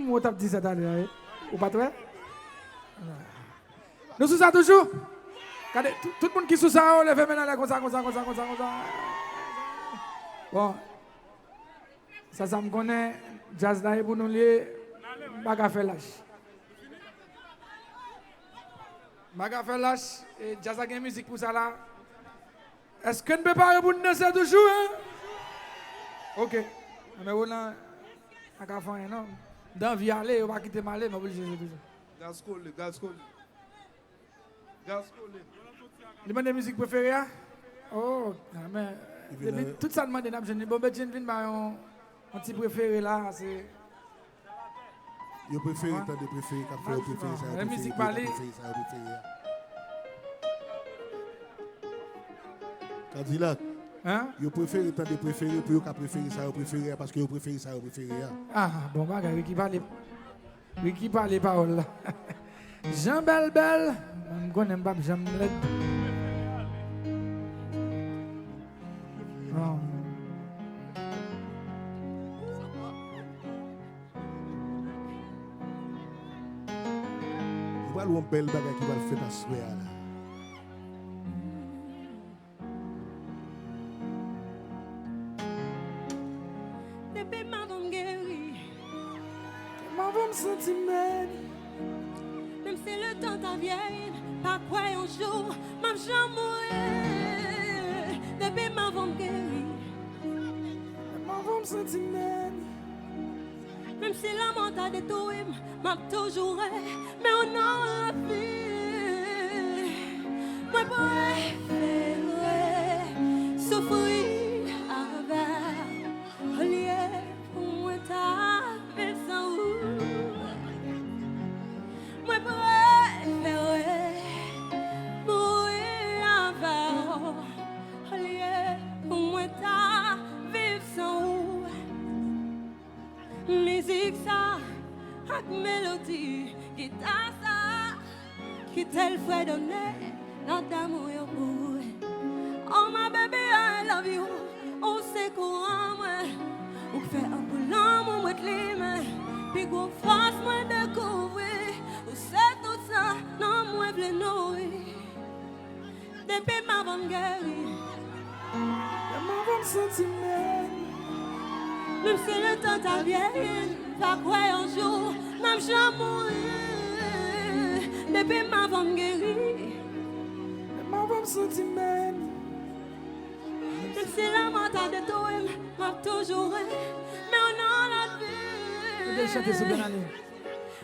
Moi, t'as dit ça d'aller, ou pas toi? Nous sommes ça toujours? Regardez, tout le monde qui est sous ça, levez maintenant là, comme ça. Bon, ça me connaît, jazz là, pour nous lier, baga fait lâche. Baga fait lâche, et jazz a une musique pour ça là. Est-ce qu'on peut pas pour nous danser toujours, hein? Ok. Mais on a un faire non? Dans vie aller, on va quitter malé, mais obligé de toujours. Gas. Tu as des musiques préférées? Oh, mais tout ça demande d'un jeune. Bon, ben, je viens un petit préféré là. C'est. Je préfère tant de préférés qu'à faire préféré ça. La musique parlée. Cadillac. Hein? Je préfère tant de préférés pour qu'à préférer ça, préféré parce que je préfère ça, préféré. Ah, bon, bah, oui, qui parle parole là. Jean Belle, je connais pas Jean Belle. Je vois un bel bagage qui va le faire dans ce soir là. Depuis ma femme guérie, Ma femme sentiment. même si le temps t'a vieille, pas quoi un jour, ma jambe mourir. Depuis ma femme guérie, Ma femme sentiment. même si la mort t'a détruit, m'a toujours mais on a la vie. Moi préféré souffrir avec au lieu pour moi taper sans vous. Moi préféré mourir avec au lieu pour moi taper sans vous. Musique ça, avec mélodie, guitare ça, qui tel fait donner notre amour pour. Oh my baby, I love you. On sait quoi moi, ou fait un peu l'amour moi de puis qu'on fasse moi découvrir. Ou c'est tout ça, non moi v'le nourrir. Depuis ma femme guérie, Ma femme sentiment. même si le temps t'a vieilli, pas quoi un jour, même j'en mourir. Depuis ma femme guérie, Ma femme sentiment. même si la mort t'a détruit, m'a toujours mais on a la vie. Je vais chanter ce bien aller.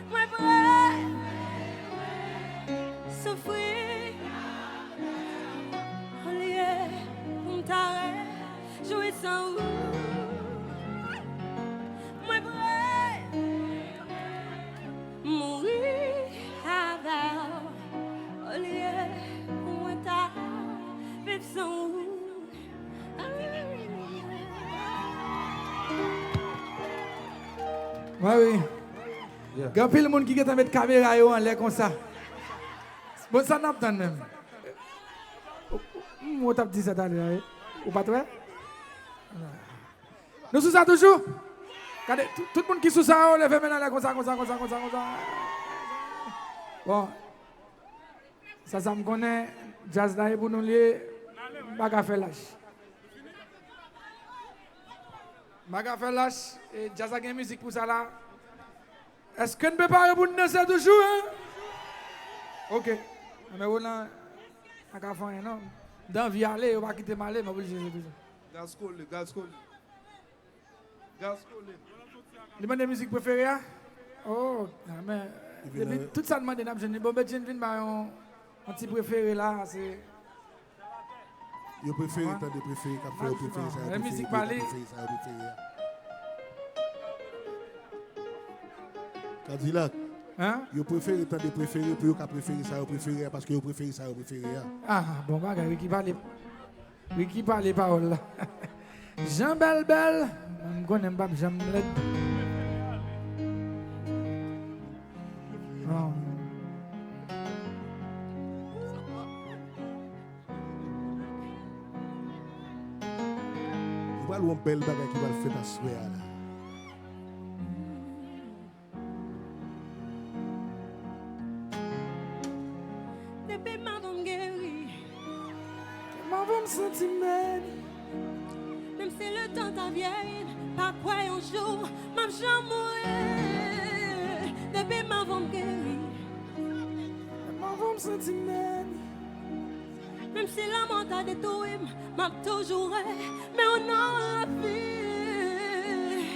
Moi prêt, souffrir, au lieu pour t'arrêter, jouer sans vous. Moi prêt, mourir avec, au lieu pour t'arrêter, vivre sans vous. Oui. Il y a plein de monde qui est mettre caméra en l'air comme ça. Bon, ça n'a pas même. Moi, t'as dit ça d'aller, ou pas toi? Nous sommes ça toujours? Regardez, tout le monde qui est sous ça, levez maintenant là, comme ça. Bon, ça me connaît, jazz là, pour nous lier, baga fait lâche. Baga fait lâche, et jazz a une musique pour ça là. Est-ce qu'on peut pas pour nous danser toujours, hein? Ok. Mais on a un faire non? Dans vie aller, on va quitter malé, mais obligé de toujours. Gas. Tu as des musiques préférées? Oh, mais tout ça demande d'un jeune. Bon, ben, je viens un petit préféré là. C'est. Je préfère tant de préférés qu'à faire préféré ça. La musique parlée. Cadillac. Hein? Je préfère tant de préférés pour qu'à préférer ça, préféré parce que je préfère ça, préféré. Ah, bon, bah, oui, qui parle parole là. Jean Belle, je connais pas Jean Belle. Oh. Je vois un bel bagage qui va le faire dans ce soir là. Depuis ma femme guérie. Ma femme sentiment. Même si le temps t'a vieilli, pas quoi un jour, ma chambre mourir. Depuis ma femme guérie. Ma femme sentiment. Même si la mort t'a détruit, m'a toujours mais on a la vie.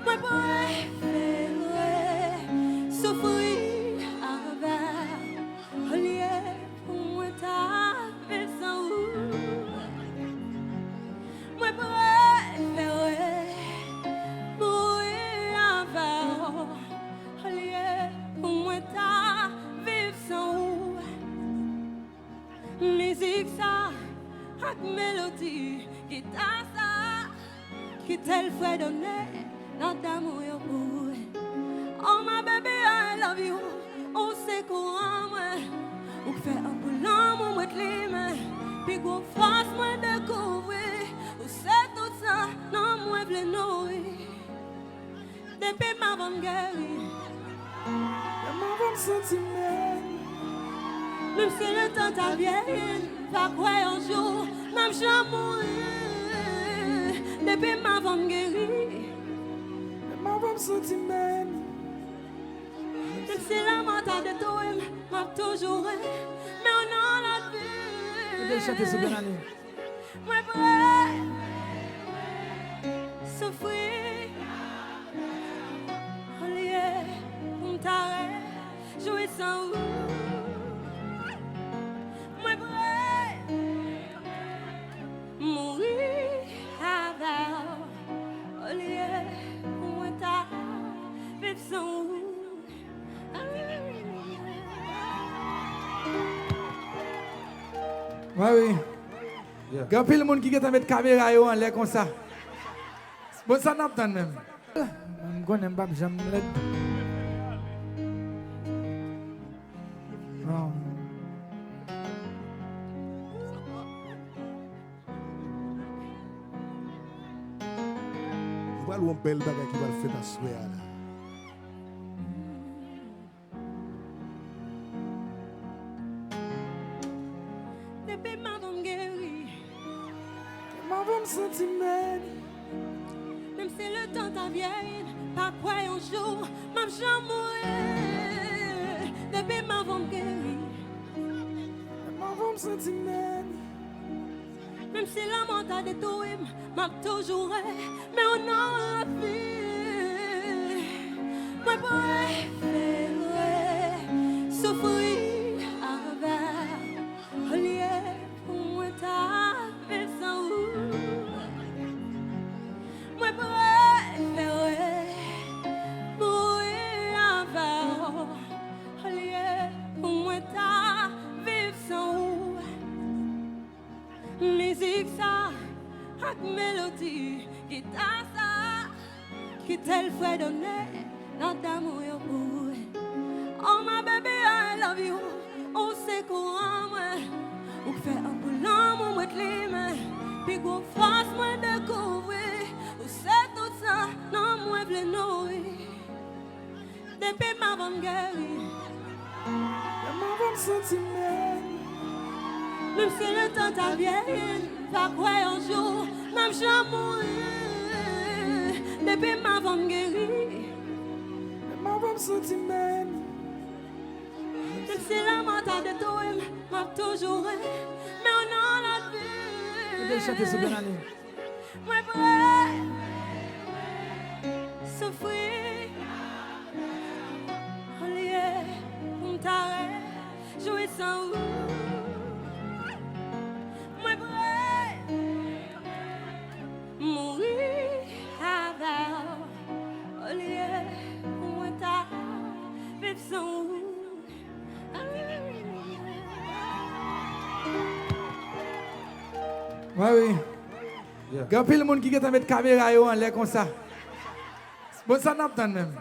Moi préfère souffrir avec au lieu pour moi ta vie sans vous. Moi préfère mourir avec au lieu pour moi ta vie sans vous. Musique ça, avec mélodie, guitare ça, qui tel fait donner notre amour pour. Oh my baby, I love you. On sait qu'on moi, ou fait un peu l'amour moi climat, puis qu'on fasse moi découvrir, ou c'est tout ça, non moi v'le nourrir. Depuis ma femme guérie, Ma femme sentiment. même si le temps t'a vieilli, pas quoi un jour, même je mourir. Depuis ma femme guérie, Ma femme sentiment. même si la mort t'a détruit, m'a toujours mais on a la vie. Vous chanter ce bien aller. Moi prêt, souffrir, au lieu pour m'arrêter, jouer sans vous. Moi prêt, mourir avec, au lieu pour moi vivre sans vous. Ouais, oui. Il y a plein de monde qui a mis caméra en l'air comme ça. Bon, ça n'a pas même. Je connais pas, j'aime l'aide. Voilà un bel bagage qui va le faire dans ce soir là. Depuis ma femme guérie, Ma femme sentiment. même si le temps t'a vieilli, pas quoi un jour, ma chambre mourir. Depuis ma femme guérie, Ma femme sentiment. même si la mort t'a détruit, m'a toujours mais on a la vie. Moi préfère souffrir avec, au lieu pour moi ta vie sans vous. Moi préfère mourir avec, au lieu pour moi ta vie sans vous. Musique ça, avec mélodie, guitare ça, qui tel fait donner notre amour pour. Oh my baby, I love you. On sait qu'on moi, ou fait un peu l'amour moi climat, puis qu'on fasse moi découvrir, ou c'est tout ça, non moi v'le nourrir. Depuis ma femme guérie, Ma femme sentiment. même si le temps t'a vieilli, pas quoi un jour, même je mourir. Depuis ma femme guérie, Ma femme sentiment. même si la mort t'a détruit, m'a toujours mais on a la vie. Vous chanter ce bien aller. Moi prêt, souffrir, au lieu pour m'arrêter, jouer sans vous. Moi prêt, mourir avec, au lieu pour moi vivre sans vous. Ouais, oui. Il y a plein de monde qui a mis caméra en l'air comme ça. Bon, ça n'a pas même.